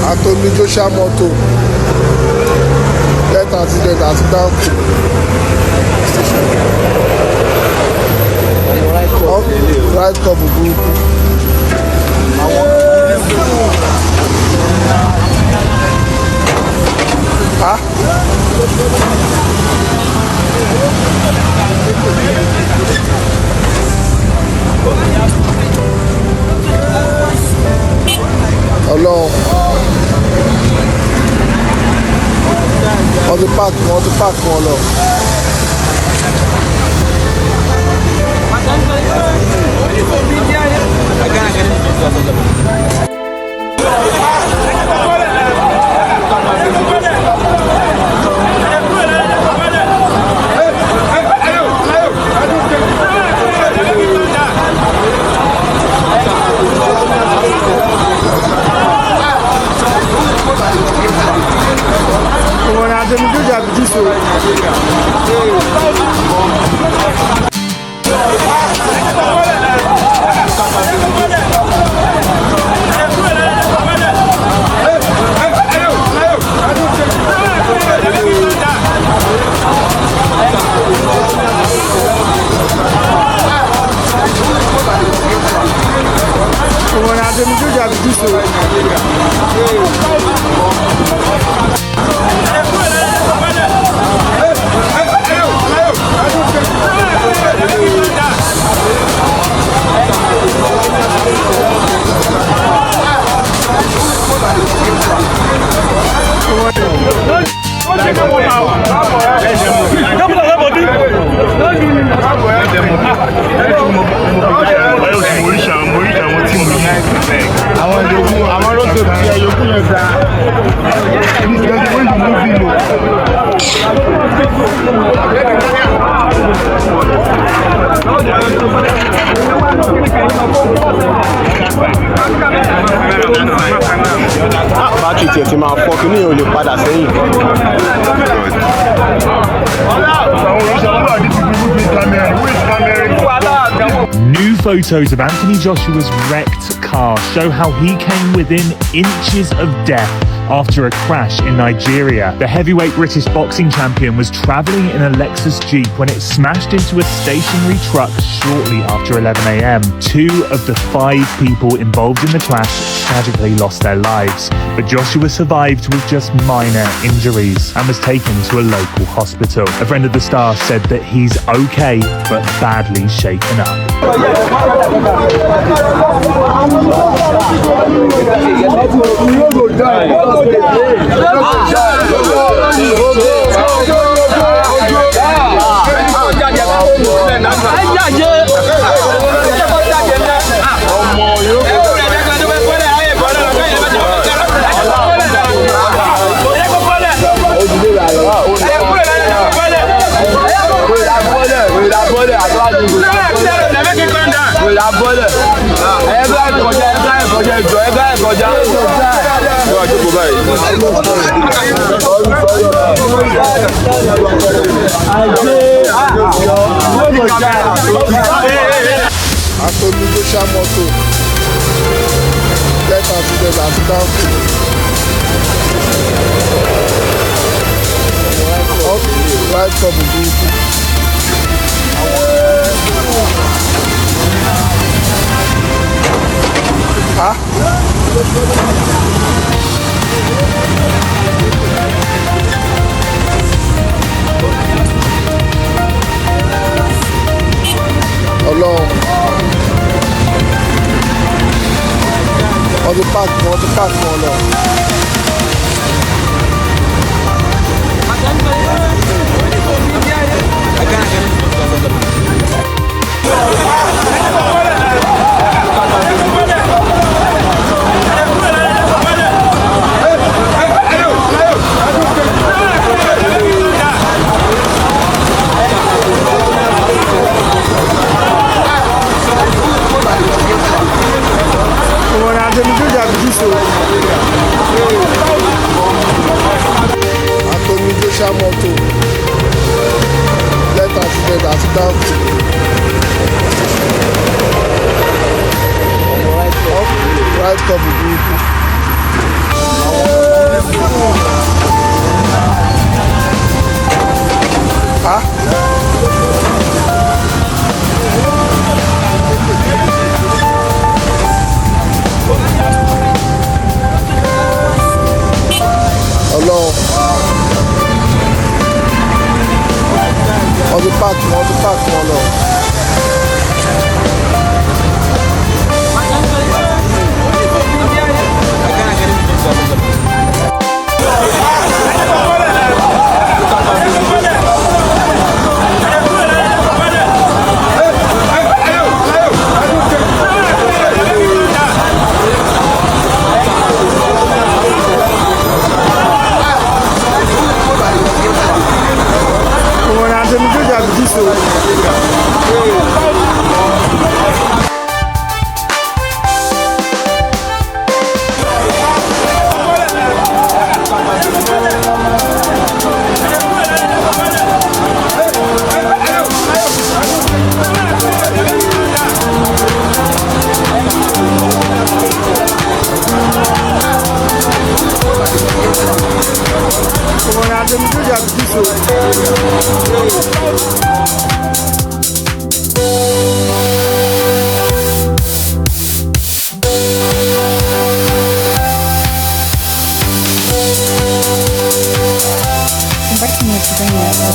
Anthony Joshua Moto. Let accident down to station. Right couple group. Ah? Ọlọ́run wọ́n ti páàkì wọn lọ. Bátìrì tiẹ̀ ti máa fọ́ kí ní ìhòòlè padà sẹ́yìn. New photos of Anthony Joshua's wrecked car show how he came within inches of death after a crash in Nigeria. The heavyweight British boxing champion was travelling in a Lexus Jeep when it smashed into a stationary truck shortly after 11 a.m. 2 of the 5 people involved in the clash tragically lost their lives, but Joshua survived with just minor injuries and was taken to a local hospital. A friend of the star said that he's okay, but badly shaken up. Anthony Joshua Moto. Let accident down to right couple group. Ah? Ọlọ́run wọ́n ti páàkì wọn lọ. Anthony Joshua Moto. Let accident down to right couple group.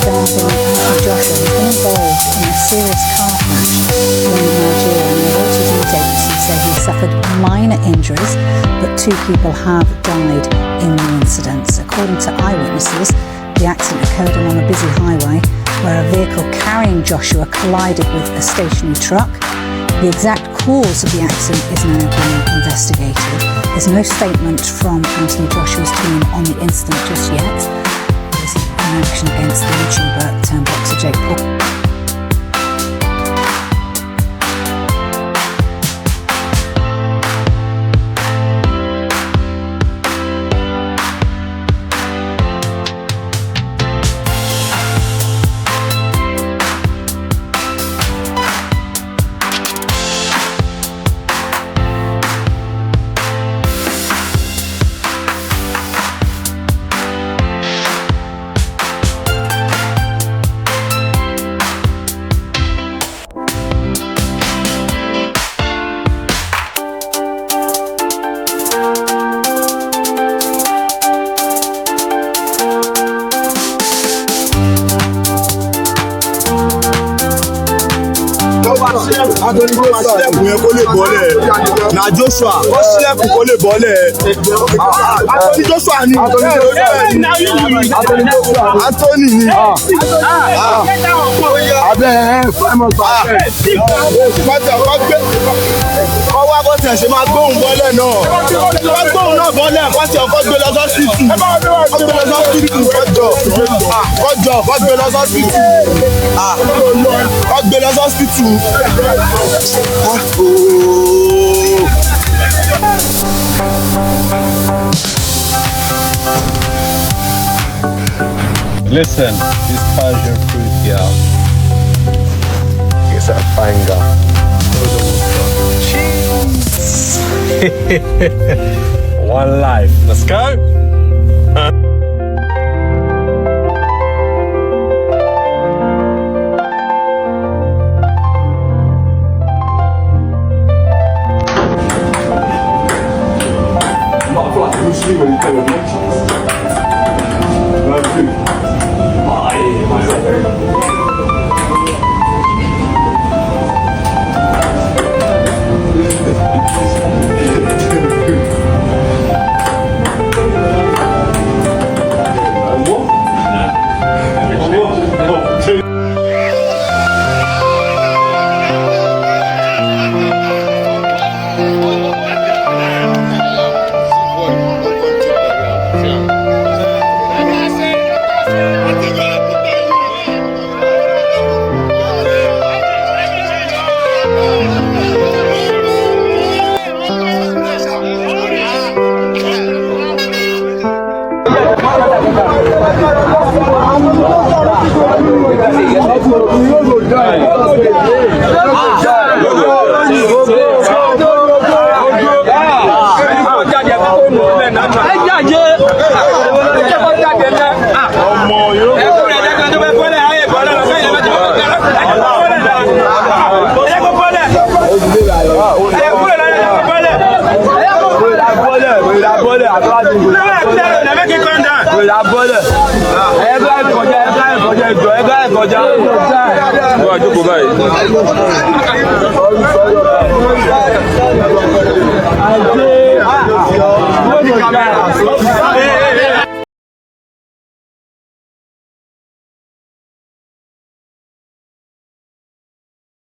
regarding Anthony Joshua, who's been involved in a serious car crash in Nigeria. And the Reuters news agency said he suffered minor injuries, but 2 people have died in the incident. According to eyewitnesses, the accident occurred along a busy highway where a vehicle carrying Joshua collided with a stationary truck. The exact cause of the accident is now being investigated. There's no statement from Anthony Joshua's team on the incident just yet. There's an action against the YouTuber boxer Jake Paul. Anthony Joshua yẹn kó lè bọ́lẹ̀ na Joshua ó ṣílẹ̀kùn kó lè bọ́lẹ̀ Anthony Joshua ni Anthony ni abẹ́ fáìmọ̀ gbàgbé kọ́ wá bó tiẹ̀ ṣe máa gbóhùn bọ́lẹ̀ náà wọ́n gbóhùn náà bọ́lẹ̀ kọ́ tiẹ̀ kọ́ gbé lọ sọ́sítì kọ́ gbé lọ sọ́sítì kọ́ gbé lọ sọ́sítì. Listen, this car's your fruit, girl. It's a banger. One life. Let's go.